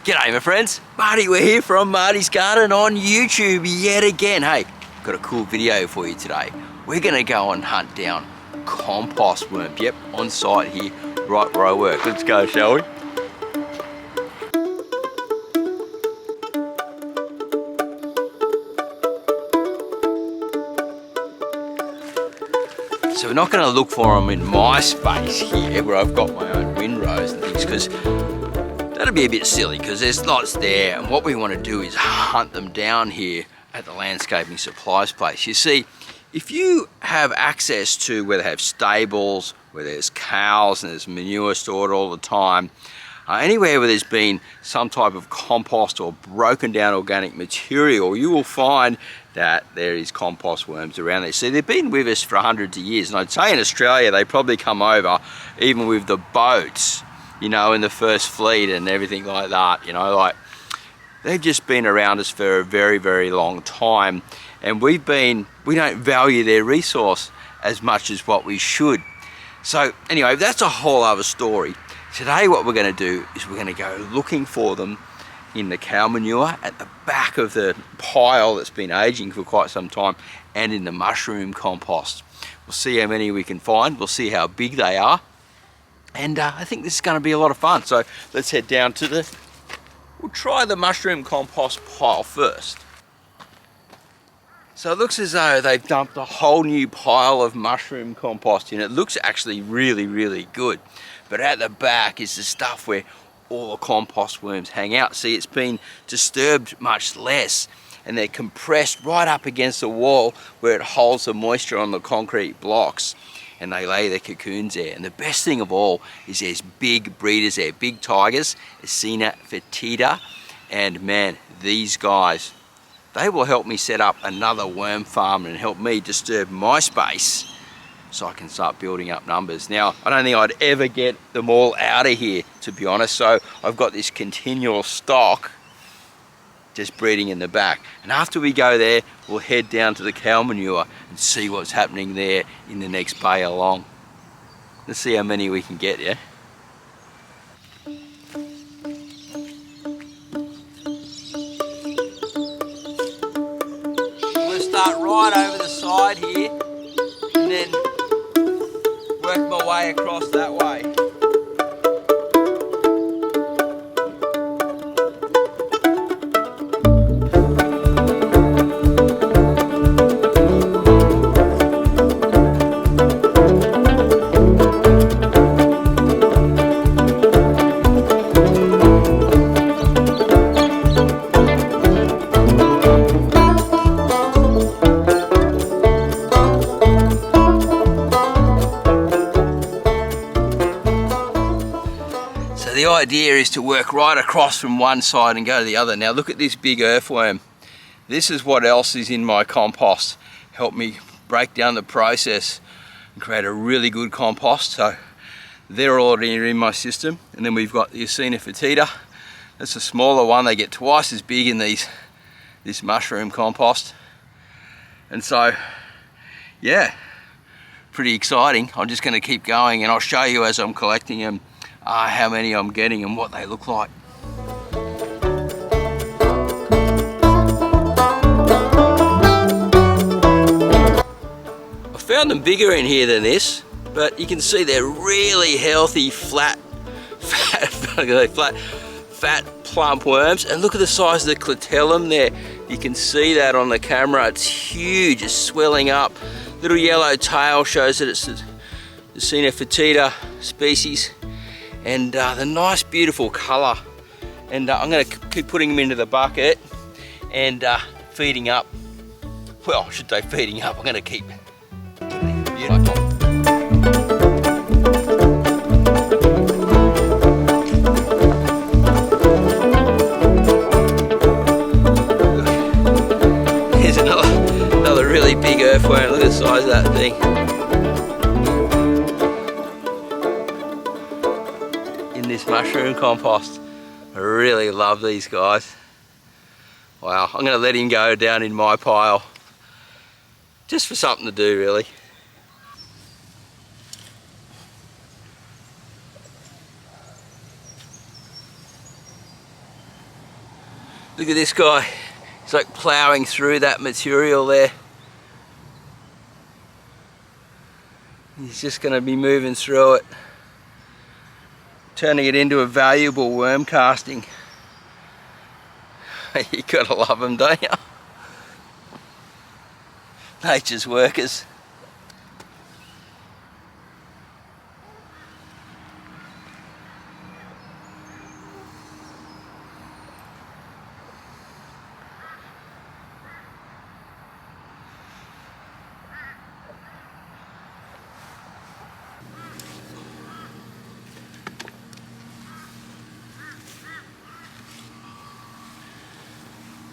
G'day my friends, Marty, we're here from Marty's Garden on YouTube yet again. Hey, got a cool video for you today. We're gonna go and hunt down compost worms. Yep, on site here, right where I work. Let's go, shall we? So we're not gonna look for them in my space here where I've got my own windrows and things, because that'd be a bit silly because there's lots there, and what we want to do is hunt them down here at the landscaping supplies place. You see, if you have access to where they have stables, where there's cows and there's manure stored all the time, anywhere where there's been some type of compost or broken down organic material, you will find that there is compost worms around there. See, they've been with us for hundreds of years, and I'd say in Australia they probably come over even with the boats, you know, in the first fleet and everything like that, you know, like they've just been around us for a very, very long time, and we don't value their resource as much as what we should. So anyway, that's a whole other story. Today what we're going to do is we're going to go looking for them in the cow manure at the back of the pile that's been aging for quite some time, and in the mushroom compost. We'll see how many we can find, we'll see how big they are. And I think this is going to be a lot of fun. So let's head down to we'll try the mushroom compost pile first. So it looks as though they've dumped a whole new pile of mushroom compost in. It looks actually really, really good. But at the back is the stuff where all the compost worms hang out. See, it's been disturbed much less, and they're compressed right up against the wall where it holds the moisture on the concrete blocks, and they lay their cocoons there. And the best thing of all is there's big breeders there, big tigers, Eisenia Fetida, and man, these guys, they will help me set up another worm farm and help me disturb my space so I can start building up numbers. Now, I don't think I'd ever get them all out of here, to be honest, so I've got this continual stock just breeding in the back. And after we go there, we'll head down to the cow manure and see what's happening there in the next bay along. Let's see how many we can get, yeah? We'll start right over the side here and then work my way across that way. The idea is to work right across from one side and go to the other. Now look at this big earthworm. This is what else is in my compost. Help me break down the process and create a really good compost. So they're already in my system. And then we've got the Eisenia Fetida. That's a smaller one. They get twice as big in this mushroom compost. And so, yeah, pretty exciting. I'm just going to keep going, and I'll show you as I'm collecting them how many I'm getting and what they look like. I found them bigger in here than this, but you can see they're really healthy, fat, plump worms. And look at the size of the clitellum there. You can see that on the camera. It's huge, it's swelling up. Little yellow tail shows that it's the Eisenia Fetida species. And the nice beautiful colour, and I'm going to keep putting them into the bucket and feeding up. Well, I should say feeding up. I'm going to keep beautiful. Here's another really big earthworm. Look at the size of that thing. This mushroom compost. I really love these guys. Wow, I'm going to let him go down in my pile just for something to do, really. Look at this guy. He's like ploughing through that material there. He's just going to be moving through it, turning it into a valuable worm casting. You gotta love them, don't you? Nature's workers.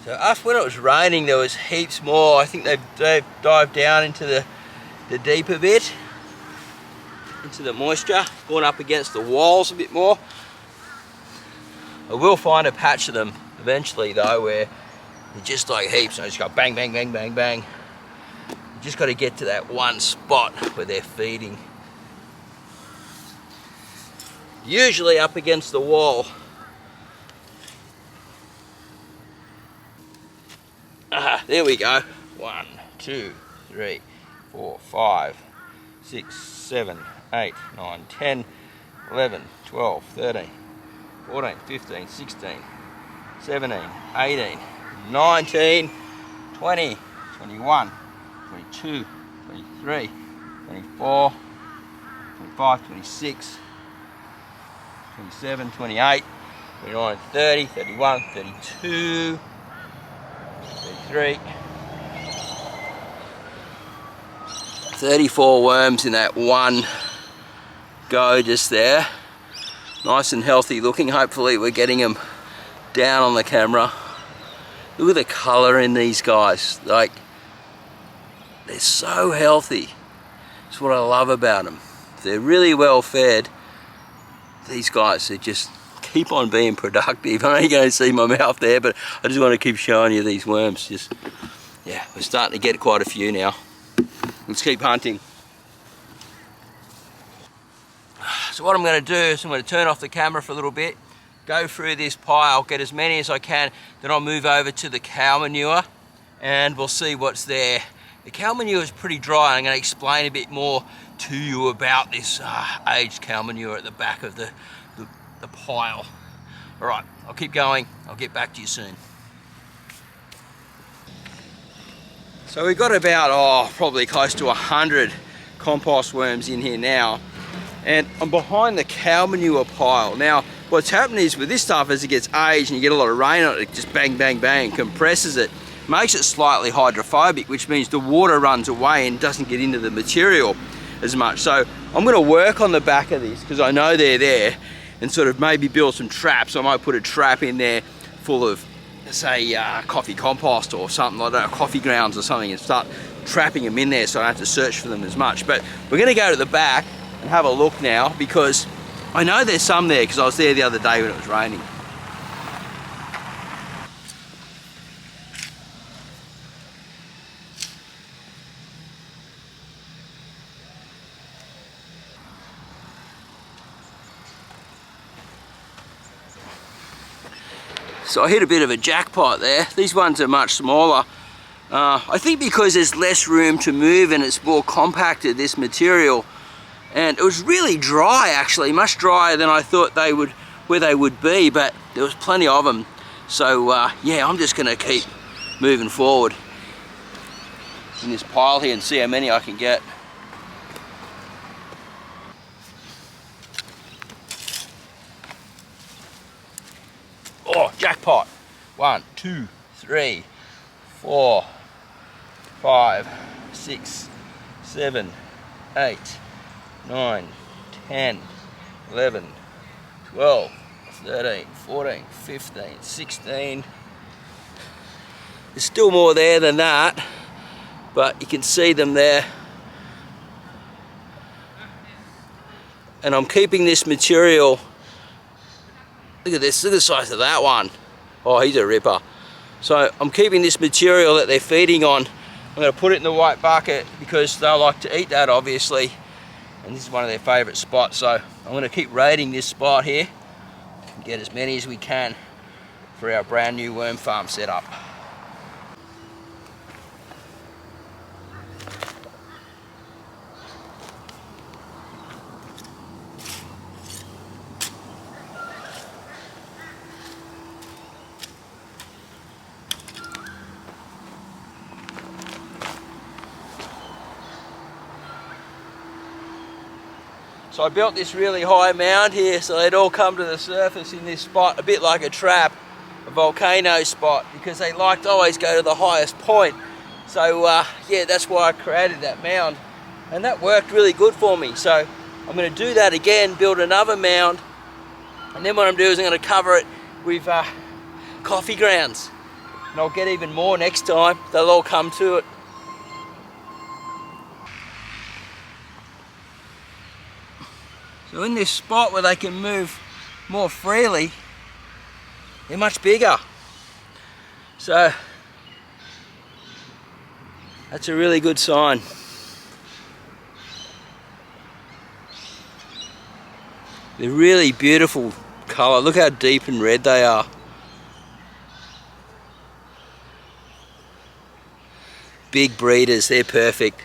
So when it was raining, there was heaps more. I think they've dived down into the deeper bit, into the moisture, gone up against the walls a bit more. I will find a patch of them eventually though, where they're just like heaps, and I just go bang, bang, bang, bang, bang. You just got to get to that one spot where they're feeding. Usually up against the wall. There we go. 1, 2, 3, 4, 5, 6, 7, 8, 9, 10, 11, 12, 13, 14, 15, 16, 17, 18, 19, 20, 21, 22, 23, 24, 25, 26, 27, 28, 29, 30, 31, 32, 33, 34 worms in that one go just there. Nice and healthy looking. Hopefully we're getting them down on the camera. Look at the colour in these guys. Like, they're so healthy. That's what I love about them. They're really well fed. These guys, they just keep on being productive. I know you're going to see my mouth there, but I just want to keep showing you these worms. Just, yeah, we're starting to get quite a few now. Let's keep hunting. So what I'm going to do is I'm going to turn off the camera for a little bit, go through this pile, get as many as I can, then I'll move over to the cow manure and we'll see what's there. The cow manure is pretty dry, and I'm going to explain a bit more to you about this aged cow manure at the back of the pile. Alright, I'll keep going, I'll get back to you soon. So we've got about, probably close to 100 compost worms in here now, and I'm behind the cow manure pile. Now, what's happened is with this stuff, as it gets aged and you get a lot of rain on it, it just bang, bang, bang, compresses it, makes it slightly hydrophobic, which means the water runs away and doesn't get into the material as much. So I'm going to work on the back of this, because I know they're there, and sort of maybe build some traps. I might put a trap in there full of, say, coffee compost or something like that, coffee grounds or something, and start trapping them in there so I don't have to search for them as much. But we're going to go to the back and have a look now, because I know there's some there, because I was there the other day when it was raining. So I hit a bit of a jackpot there. These ones are much smaller. I think because there's less room to move and it's more compacted, this material. And it was really dry actually, much drier than I thought they would, where they would be, but there was plenty of them. So yeah, I'm just gonna keep moving forward in this pile here and see how many I can get. Oh, jackpot. 1, 2, 3, 4, 5, 6, 7, 8, 9, 10, 11, 12, 13, 14, 15, 16. There's still more there than that, but you can see them there. And I'm keeping this material. Look at this, look at the size of that one. Oh, he's a ripper. So I'm keeping this material that they're feeding on. I'm going to put it in the white bucket because they like to eat that, obviously. And this is one of their favourite spots. So I'm going to keep raiding this spot here and get as many as we can for our brand new worm farm setup. So I built this really high mound here so they'd all come to the surface in this spot, a bit like a trap, a volcano spot, because they like to always go to the highest point. So yeah, that's why I created that mound, and that worked really good for me. So I'm going to do that again, build another mound, and then what I'm doing is I'm going to cover it with coffee grounds, and I'll get even more next time. They'll all come to it. So in this spot where they can move more freely, they're much bigger. So that's a really good sign. They're really beautiful colour. Look how deep and red they are. Big breeders, they're perfect.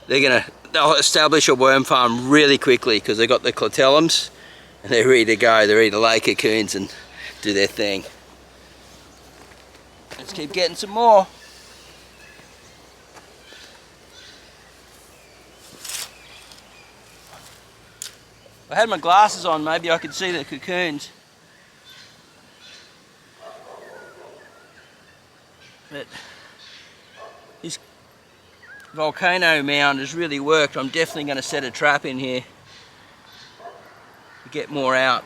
They'll establish a worm farm really quickly because they've got the clitellums and they're ready to go. They're ready to lay cocoons and do their thing. Let's keep getting some more. If I had my glasses on, maybe I could see the cocoons. But this volcano mound has really worked. I'm definitely going to set a trap in here to get more out.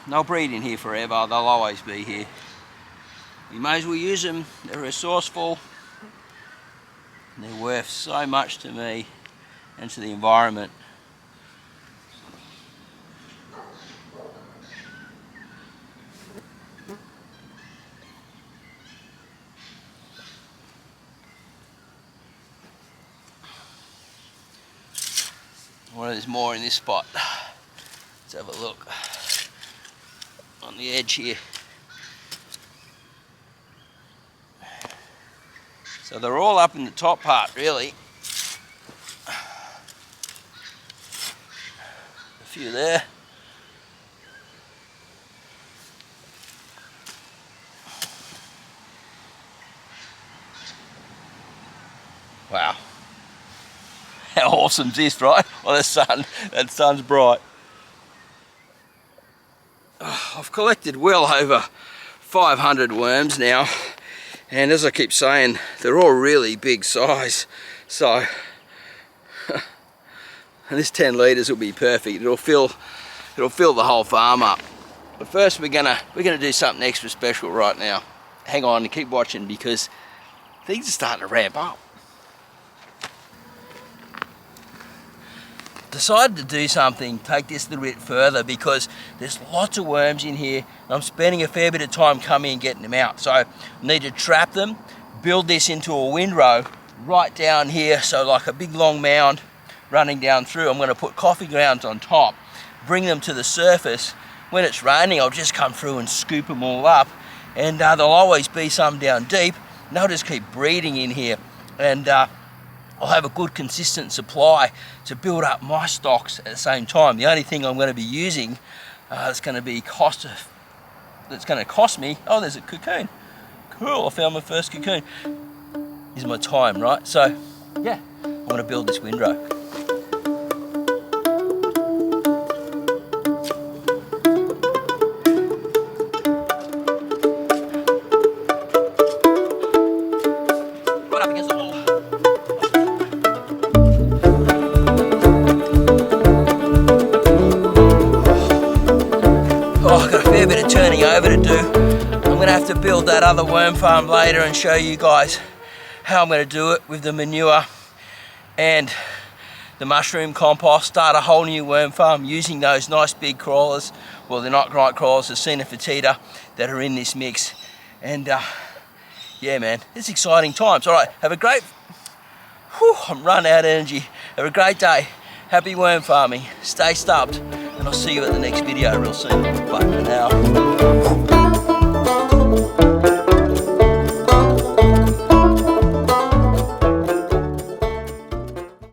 They'll breed in here forever. They'll always be here. You may as well use them. They're resourceful. And they're worth so much to me and to the environment. Well, there's more in this spot. Let's have a look on the edge here. So they're all up in the top part, really. A few there. Wow. How awesome is this, right? Well, that sun's bright. Oh, I've collected well over 500 worms now, and as I keep saying, they're all really big size. So, and this 10 litres will be perfect. It'll fill the whole farm up. But first, we're gonna do something extra special right now. Hang on and keep watching because things are starting to ramp up. Decided to do something, take this a little bit further because there's lots of worms in here and I'm spending a fair bit of time coming and getting them out. So I need to trap them, build this into a windrow right down here, so like a big long mound running down through. I'm going to put coffee grounds on top, bring them to the surface. When it's raining, I'll just come through and scoop them all up, and there'll always be some down deep, and they'll just keep breeding in here, and I'll have a good consistent supply to build up my stocks at the same time. The only thing I'm going to be using that's going to cost me, oh, there's a cocoon. Cool, I found my first cocoon. Is my time, right? So yeah, I'm going to build this windrow. Over to do. I'm going to have to build that other worm farm later and show you guys how I'm going to do it with the manure and the mushroom compost. Start a whole new worm farm using those nice big crawlers. Well, they're not great crawlers, Eisenia Fetida, that are in this mix. And yeah, man, it's exciting times. All right, have a great, I'm running out of energy. Have a great day. Happy worm farming. Stay stubbed. and I'll see you at the next video real soon. Bye for now.